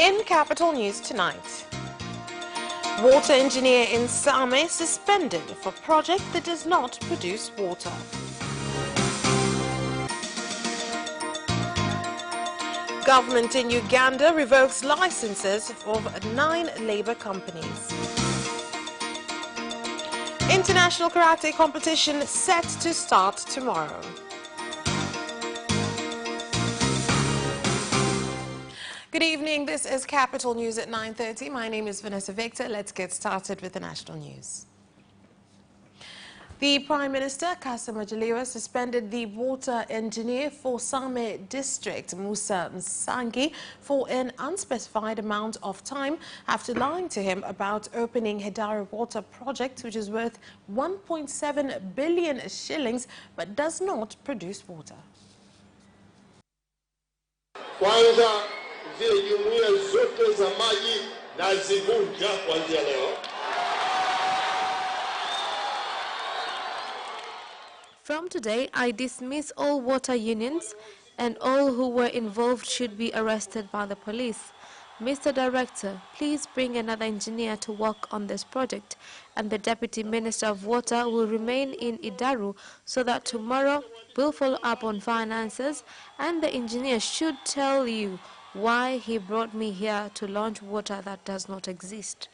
In Capital News tonight, water engineer in Same suspended for project that does not produce water. Government in Uganda revokes licenses of 9 labour companies. International karate competition set to start tomorrow. Good evening, this is Capital News at 9:30. My name is Vanessa Victor. Let's get started with the national news. The Prime Minister, Kasa Majaliwa, suspended the water engineer for Same District, Musa Nsangi, for an unspecified amount of time after lying to him about opening Hedara Water Project, which is worth 1.7 billion shillings but does not produce water. Kwanza zile jumuiya zote za maji nazivunja kuanzia leo. From today, I dismiss all water unions and all who were involved should be arrested by the police. Mr. Director, please bring another engineer to work on this project, and the Deputy Minister of Water will remain in Idaru so that tomorrow we'll follow up on finances, and the engineer should tell you why he brought me here to launch water that does not exist.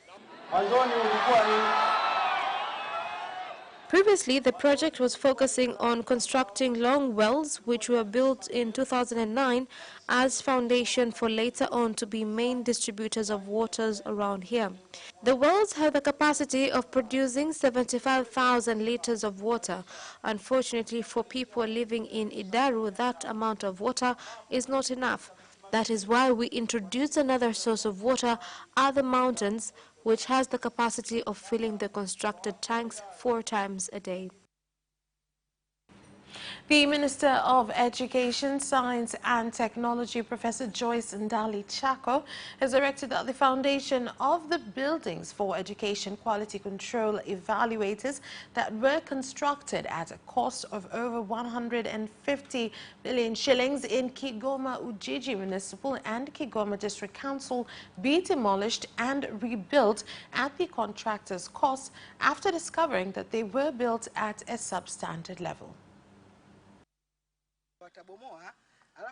Previously, the project was focusing on constructing long wells which were built in 2009 as foundation for later on to be main distributors of waters around here. The wells have the capacity of producing 75,000 liters of water. Unfortunately, for people living in Idaru, that amount of water is not enough. That is why we introduced another source of water at the mountains, which has the capacity of filling the constructed tanks 4 times a day. The Minister of Education, Science and Technology, Professor Joyce Ndali Chako, has directed that the foundation of the buildings for education quality control evaluators that were constructed at a cost of over 150 billion shillings in Kigoma Ujiji Municipal and Kigoma District Council be demolished and rebuilt at the contractor's cost after discovering that they were built at a substandard level.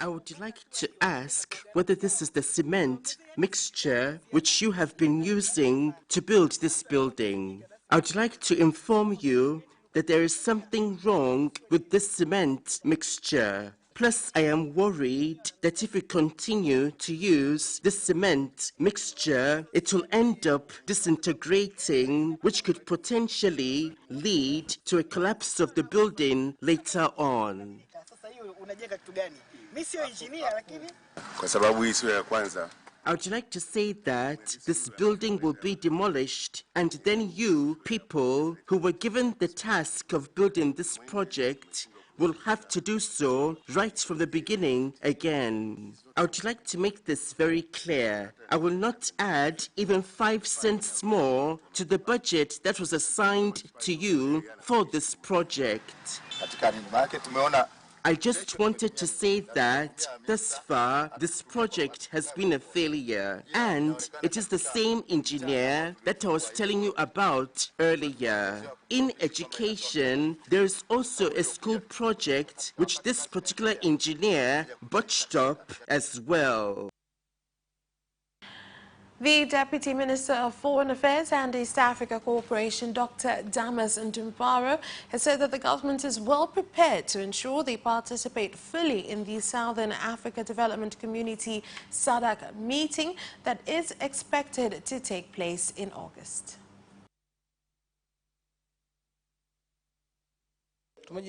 I would like to ask whether this is the cement mixture which you have been using to build this building. I would like to inform you that there is something wrong with this cement mixture. Plus, I am worried that if we continue to use this cement mixture, it will end up disintegrating, which could potentially lead to a collapse of the building later on. I would like to say that this building will be demolished, and then you people who were given the task of building this project will have to do so right from the beginning again. I would like to make this very clear. I will not add even 5 cents more to the budget that was assigned to you for this project. I just wanted to say that thus far this project has been a failure, and it is the same engineer that I was telling you about earlier. In education, there is also a school project which this particular engineer botched up as well. The Deputy Minister of Foreign Affairs and East Africa Cooperation, Dr. Damas Ndumbaro, has said that the government is well prepared to ensure they participate fully in the Southern Africa Development Community SADC meeting that is expected to take place in August. As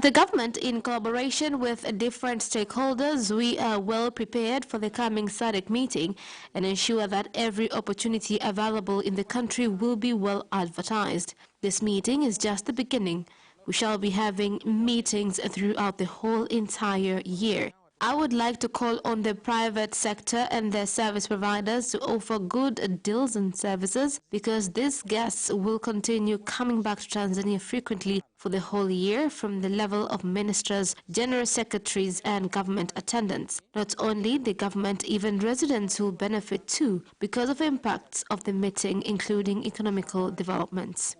the government, in collaboration with different stakeholders, we are well prepared for the coming SADC meeting and ensure that every opportunity available in the country will be well advertised. This meeting is just the beginning. We shall be having meetings throughout the whole entire year. I would like to call on the private sector and their service providers to offer good deals and services, because these guests will continue coming back to Tanzania frequently for the whole year from the level of ministers, general secretaries and government attendants. Not only the government, even residents will benefit too because of impacts of the meeting, including economical developments.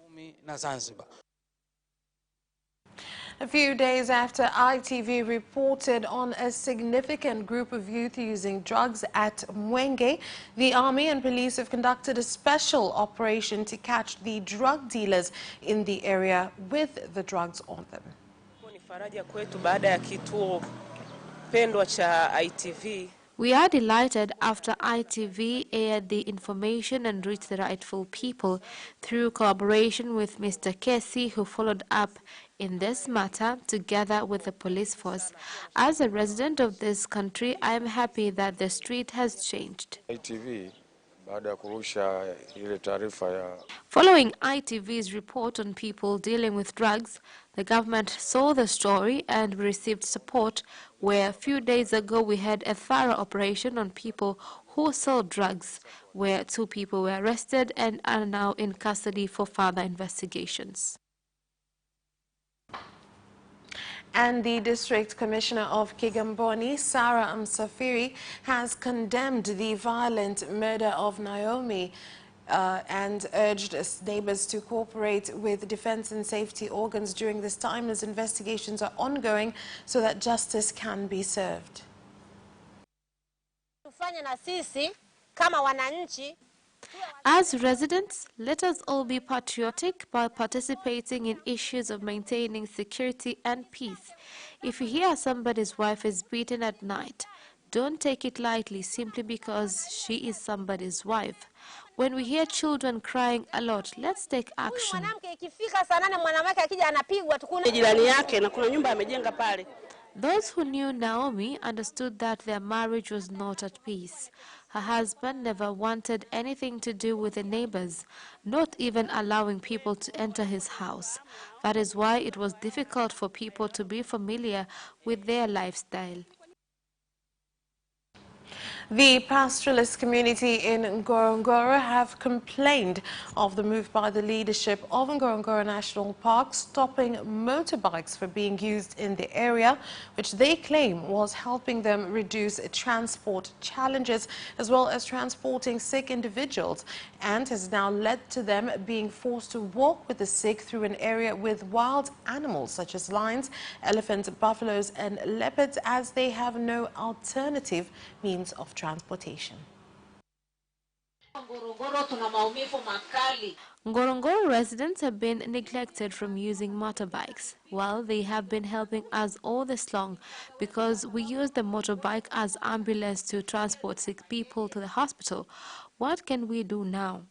A few days after ITV reported on a significant group of youth using drugs at Mwenge, the army and police have conducted a special operation to catch the drug dealers in the area with the drugs on them. We are delighted after ITV aired the information and reached the rightful people through collaboration with Mr. Kesi, who followed up in this matter together with the police force. As a resident of this country, I am happy that the street has changed. Following ITV's report on people dealing with drugs, the government saw the story and received support, where a few days ago we had a thorough operation on people who sell drugs, where 2 people were arrested and are now in custody for further investigations. And the District Commissioner of Kigamboni, Sarah Msafiri, has condemned the violent murder of Naomi and urged neighbors to cooperate with defense and safety organs during this time as investigations are ongoing so that justice can be served. As residents, let us all be patriotic by participating in issues of maintaining security and peace. If you hear somebody's wife is beaten at night, don't take it lightly simply because she is somebody's wife. When we hear children crying a lot, let's take action. Those who knew Naomi understood that their marriage was not at peace. Her husband never wanted anything to do with the neighbors, not even allowing people to enter his house. That is why it was difficult for people to be familiar with their lifestyle. The pastoralist community in Ngorongoro have complained of the move by the leadership of Ngorongoro National Park stopping motorbikes from being used in the area, which they claim was helping them reduce transport challenges as well as transporting sick individuals, and has now led to them being forced to walk with the sick through an area with wild animals such as lions, elephants, buffaloes and leopards, as they have no alternative means of transportation. Ngorongoro residents have been neglected from using motorbikes, while they have been helping us all this long because we use the motorbike as ambulance to transport sick people to the hospital. What can we do now?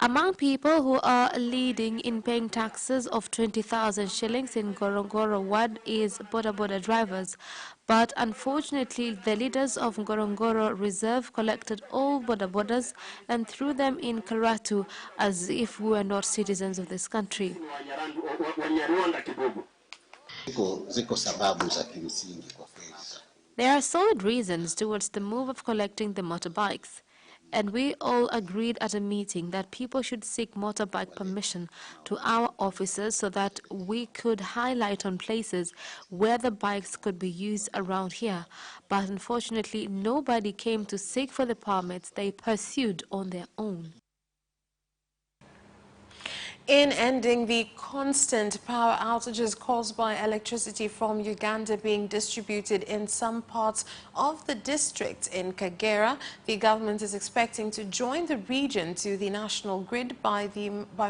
Among people who are leading in paying taxes of 20,000 shillings in Ngorongoro Ward is boda drivers. But unfortunately, the leaders of Ngorongoro Reserve collected all bodas and threw them in Karatu as if we were not citizens of this country. There are solid reasons towards the move of collecting the motorbikes. And we all agreed at a meeting that people should seek motorbike permission to our officers so that we could highlight on places where the bikes could be used around here. But unfortunately, nobody came to seek for the permits. They pursued on their own. In ending the constant power outages caused by electricity from Uganda being distributed in some parts of the district in Kagera, the government is expecting to join the region to the national grid by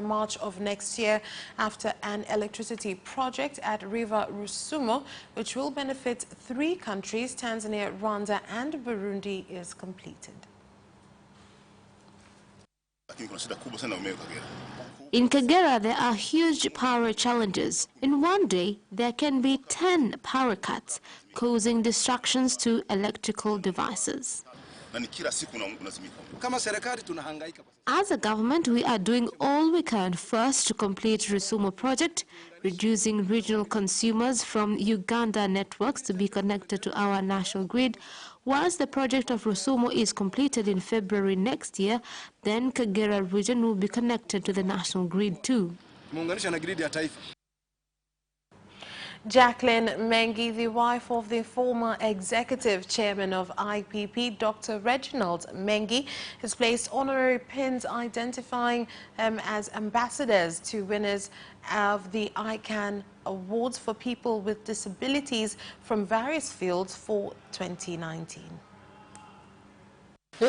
March of next year after an electricity project at River Rusumo, which will benefit 3 countries, Tanzania, Rwanda and Burundi, is completed. In Kagera, there are huge power challenges. In one day, there can be 10 power cuts, causing distractions to electrical devices. na ni kila siku unazimika. Kama serikali tunahangaika. As a government, we are doing all we can first to complete Rusumo project, reducing regional consumers from Uganda networks to be connected to our national grid. Once the project of Rusumo is completed in February next year, then Kagera region will be connected to the national grid too. Muunganisha na grid ya taifa. Jacqueline Mwenge, the wife of the former executive chairman of IPP, Dr. Reginald Mwenge, has placed honorary pins identifying as ambassadors to winners of the ICANN Awards for people with disabilities from various fields for 2019. The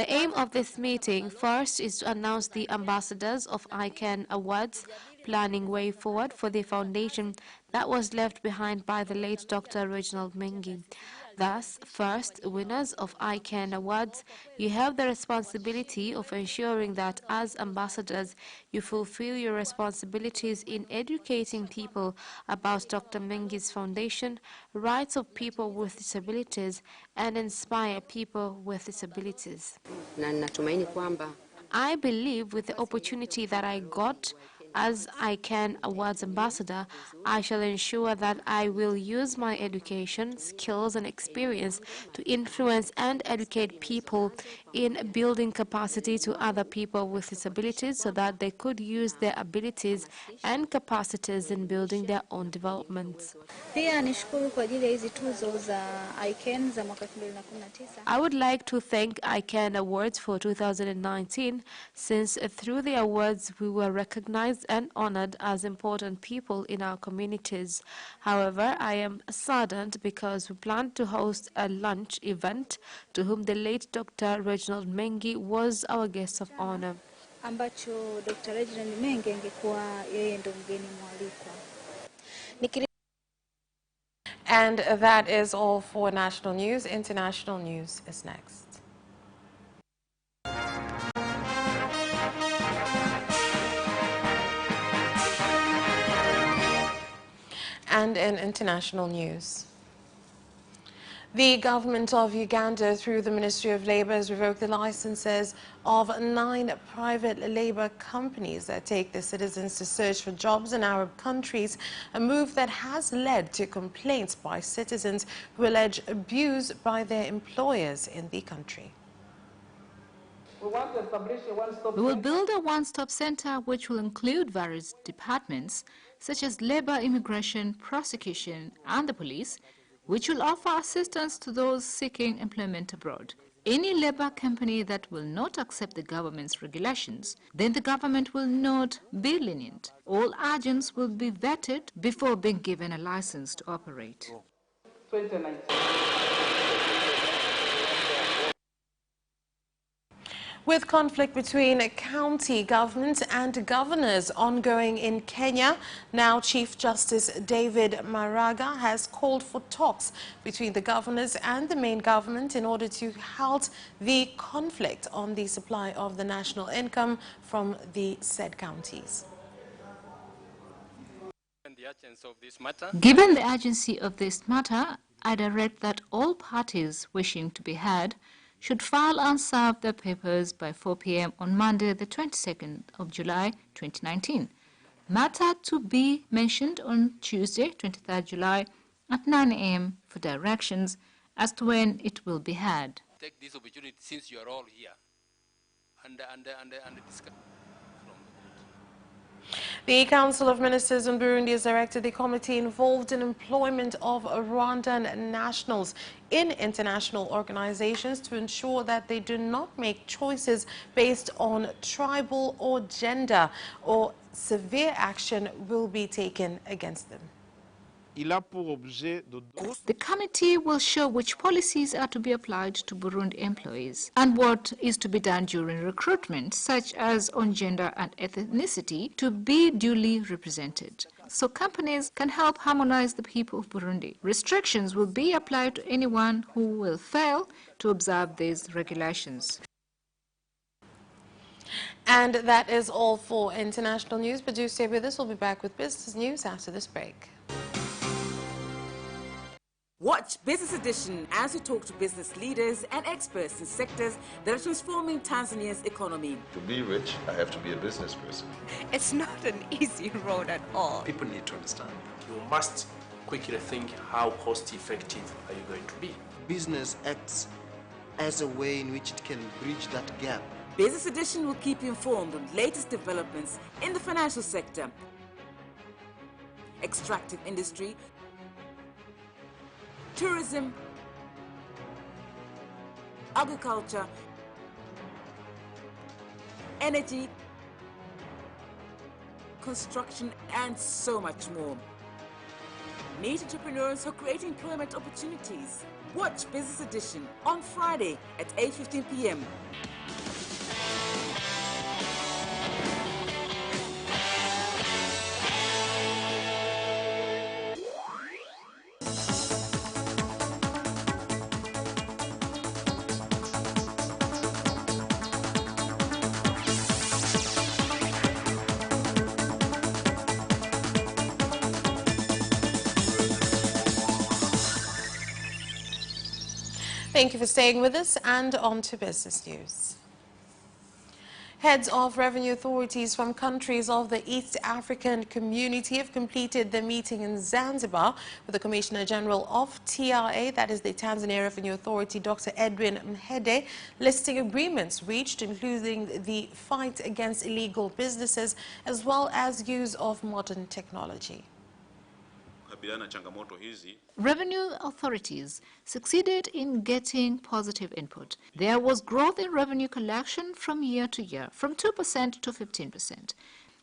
aim of this meeting first is to announce the ambassadors of ICANN Awards, planning way forward for the foundation that was left behind by the late Dr. Reginald Mwenge. Thus, first, winners of ICANN Awards, you have the responsibility of ensuring that as ambassadors, you fulfill your responsibilities in educating people about Dr. Mwenge's foundation, rights of people with disabilities, and inspire people with disabilities. I believe with the opportunity that I got as ICANN Awards Ambassador, I shall ensure that I will use my education, skills, and experience to influence and educate people in building capacity to other people with disabilities so that they could use their abilities and capacities in building their own developments. I would like to thank ICANN Awards for 2019, since through the awards we were recognized and honored as important people in our communities. However, I am saddened because we planned to host a lunch event to whom the late Dr. Reginald Mwenge was our guest of honor. Ambacho Dr. Reginald Mwenge angekuwa yeye ndo mgeni mwalikwa. And that is all for national news. International news is next. And in international news, the government of Uganda, through the Ministry of Labour, has revoked the licenses of 9 private labour companies that take their citizens to search for jobs in Arab countries, a move that has led to complaints by citizens who allege abuse by their employers in the country. We will build a one-stop center which will include various departments such as labor, immigration, prosecution, and the police, which will offer assistance to those seeking employment abroad. Any labor company that will not accept the government's regulations, then the government will not be lenient. All agents will be vetted before being given a license to operate. 2019. With conflict between county governments and governors ongoing in Kenya, now Chief Justice David Maraga has called for talks between the governors and the main government in order to halt the conflict on the supply of the national income from the said counties. Given the urgency of this matter, I direct that all parties wishing to be heard should file and serve their papers by 4 p.m. on Monday, the 22nd of July, 2019. Matter to be mentioned on Tuesday, 23rd July, at 9 a.m. for directions as to when it will be heard. Take this opportunity since you are all here and discuss. The Council of Ministers in Burundi has directed the committee involved in employment of Rwandan nationals in international organizations to ensure that they do not make choices based on tribal or gender, or severe action will be taken against them. The committee will show which policies are to be applied to Burundi employees and what is to be done during recruitment, such as on gender and ethnicity, to be duly represented. So companies can help harmonize the people of Burundi. Restrictions will be applied to anyone who will fail to observe these regulations. And that is all for international news, but do stay with us. We'll be back with business news after this break. Watch Business Edition as we talk to business leaders and experts in sectors that are transforming Tanzania's economy. To be rich, I have to be a business person. It's not an easy road at all. People need to understand. You must quickly think, how cost effective are you going to be? Business acts as a way in which it can bridge that gap. Business Edition will keep you informed on latest developments in the financial sector, extractive industry, tourism, agriculture, energy, construction, and so much more. Meet entrepreneurs who create employment opportunities. Watch Business Edition on Friday at 8:15 p.m. Thank you for staying with us, and on to business news. Heads of revenue authorities from countries of the East African Community have completed their meeting in Zanzibar with the Commissioner General of TRA, that is the Tanzania Revenue Authority, Dr. Edwin Mwenge, listing agreements reached, including the fight against illegal businesses as well as use of modern technology. Revenue authorities succeeded in getting positive input. There was growth in revenue collection from year to year, from 2% to 15%.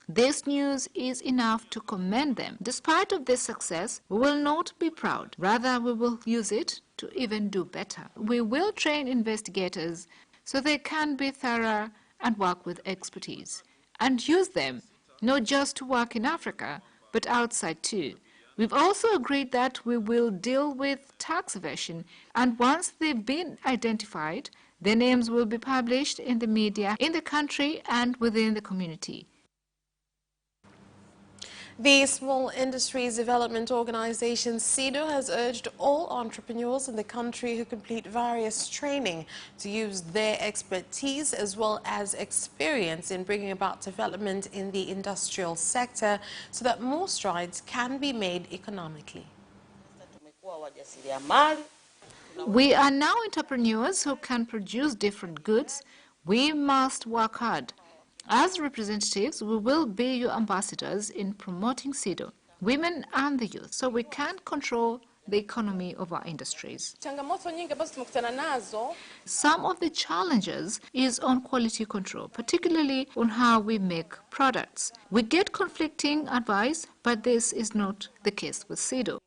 This news is enough to commend them. Despite of this success, we will not be proud. Rather, we will use it to even do better. We will train investigators so they can be thorough and work with expertise, and use them not just to work in Africa, but outside too. We've also agreed that we will deal with tax evasion, and once they've been identified, their names will be published in the media in the country and within the community. The Small Industries Development Organization, SIDO, has urged all entrepreneurs in the country who complete various training to use their expertise as well as experience in bringing about development in the industrial sector so that more strides can be made economically. We are now entrepreneurs who can produce different goods. We must work hard. As representatives, we will be your ambassadors in promoting SIDO, women and the youth, so we can control the economy of our industries. Some of the challenges is on quality control, particularly on how we make products. We get conflicting advice, but this is not the case with SIDO.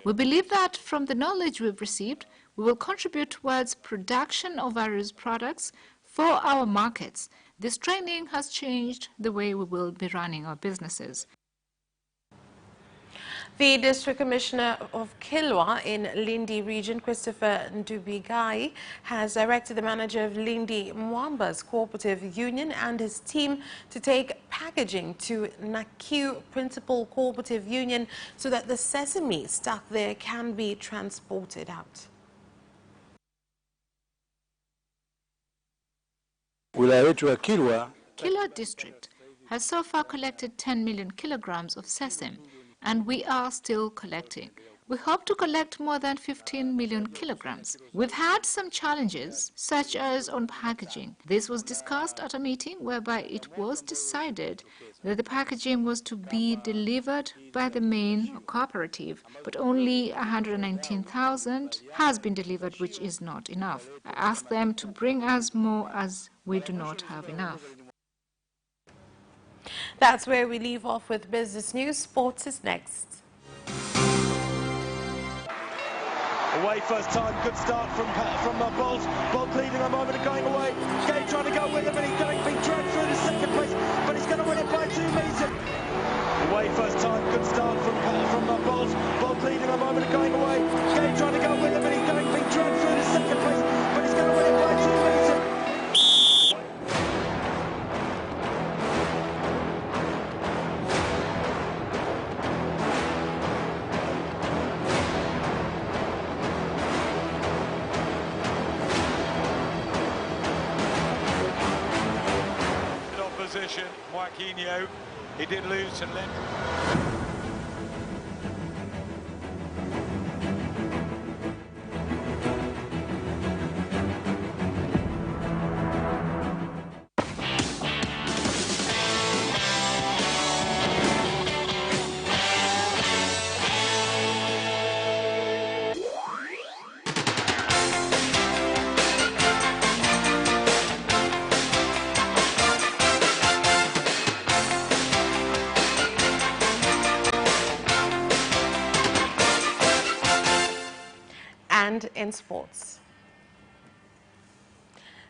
We believe that from the knowledge we've received, we will contribute towards production of various products for our markets. This training has changed the way we will be running our businesses. The District Commissioner of Kilwa in Lindi region, Christopher Ndubigai, has directed the manager of Lindi Mwamba's Cooperative Union and his team to take packaging to Nakiu Principal Cooperative Union so that the sesame stuck there can be transported out. Kilwa District has so far collected 10 million kilograms of sesame, and we are still collecting. We hope to collect more than 15 million kilograms. We've had some challenges, such as on packaging. This was discussed at a meeting whereby it was decided that the packaging was to be delivered by the main cooperative, but only 119,000 has been delivered, which is not enough. I asked them to bring us more as we do not have enough. That's where we leave off with business news. Sports is next. Away first time, good start from Bolt. Bolt leading a moment of going away. Gay trying to go with him, and he's going to be dragged through to second place, but he's going to win it by 2 meters. Away first time, good start from Bolt. Bolt leading a moment of going away. Gay trying to go with him, and he's going to be dragged through to second place, but he's going to win it by 2 meters. position, Mwenge. He did lose to Lynn. And in sports.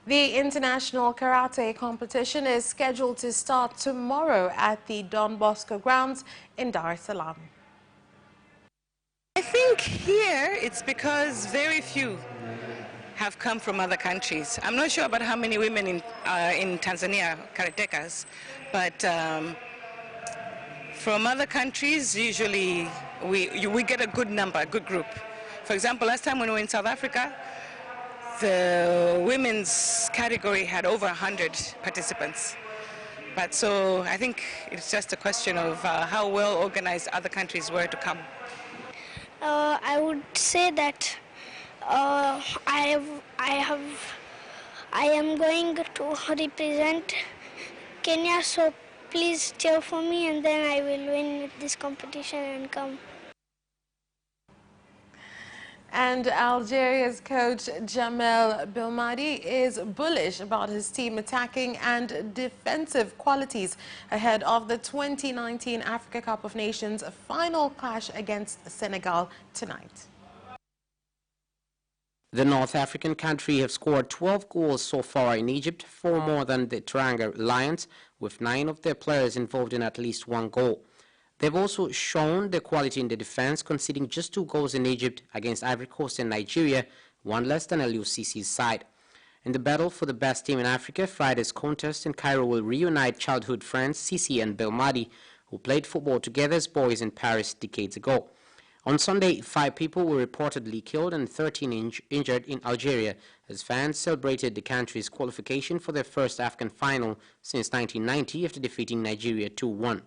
The international karate competition is scheduled to start tomorrow at the Don Bosco grounds in Dar es Salaam. I think here it's because very few have come from other countries. I'm not sure about how many women in Tanzania karatekas, but from other countries, usually we get a good number, a good group. For example, last time when we were in South Africa, the women's category had over 100 participants. But so I think it's just a question of how well organized other countries were to come. I would say that I am going to represent Kenya, so please cheer for me and then I will win this competition and come. And Algeria's coach Jamel Belmadi is bullish about his team attacking and defensive qualities ahead of the 2019 Africa Cup of Nations final clash against Senegal tonight. The North African country have scored 12 goals so far in Egypt, 4 more than the Teranga Lions, with 9 of their players involved in at least 1 goal. They've also shown their quality in the defense, conceding just 2 goals in Egypt against Ivory Coast and Nigeria, 1 less than LUCC's side. In the battle for the best team in Africa, Friday's contest in Cairo will reunite childhood friends Sisi and Belmadi, who played football together as boys in Paris decades ago. On Sunday, 5 people were reportedly killed and 13 injured in Algeria as fans celebrated the country's qualification for their first African final since 1990 after defeating Nigeria 2-1.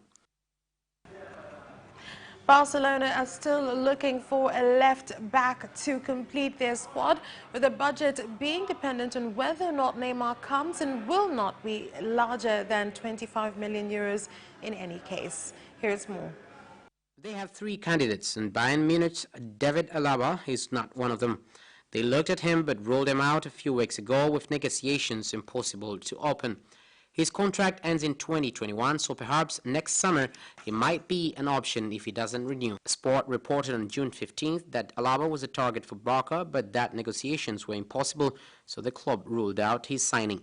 Barcelona are still looking for a left back to complete their squad, with the budget being dependent on whether or not Neymar comes and will not be larger than 25 million euros in any case. Here's more. They have 3 candidates, and Bayern Munich's David Alaba is not one of them. They looked at him but ruled him out a few weeks ago, with negotiations impossible to open. His contract ends in 2021, so perhaps next summer he might be an option if he doesn't renew. Sport reported on June 15th that Alaba was a target for Barca, but that negotiations were impossible, so the club ruled out his signing.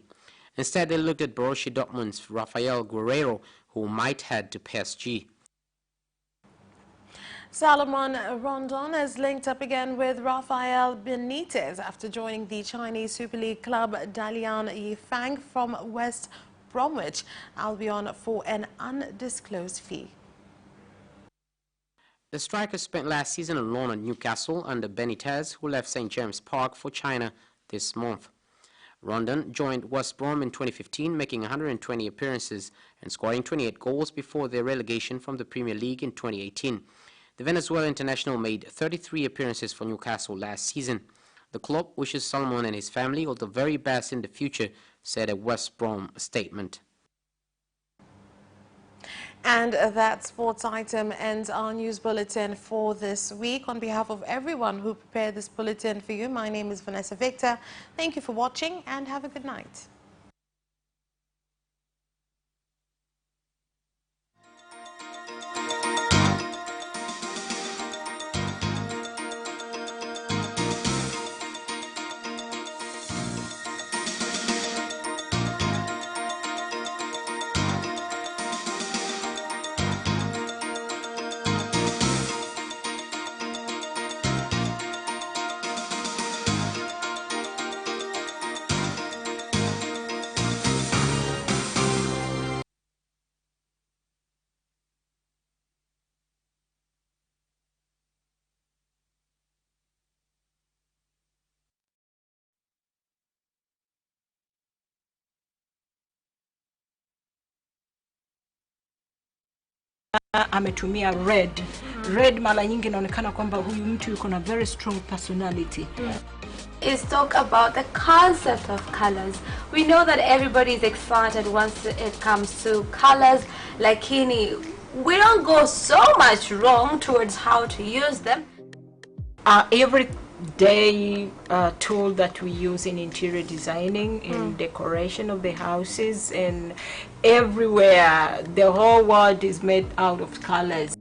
Instead, they looked at Borussia Dortmund's Rafael Guerreiro, who might head to PSG. Salomon Rondon has linked up again with Rafael Benitez after joining the Chinese Super League club Dalian Yifang from West Bromwich Albion for an undisclosed fee. The striker spent last season on loan at Newcastle under Benitez, who left St. James Park for China this month. Rondon joined West Brom in 2015, making 120 appearances and scoring 28 goals before their relegation from the Premier League in 2018. The Venezuelan international made 33 appearances for Newcastle last season. The club wishes Salomon and his family all the very best in the future, said a West Brom statement. And that sports item ends our news bulletin for this week. On behalf of everyone who prepared this bulletin for you, my name is Vanessa Victor. Thank you for watching and have a good night. ametumia red. Red mara nyingi inaonekana kwamba huyu mtu yuko na very strong personality. Is talk about the concept of colors. We know that everybody is excited once it comes to colors, lakini we don't go so much wrong towards how to use them. Everyday tool that we use in interior designing, in decoration of the houses, and everywhere, the whole world is made out of colors.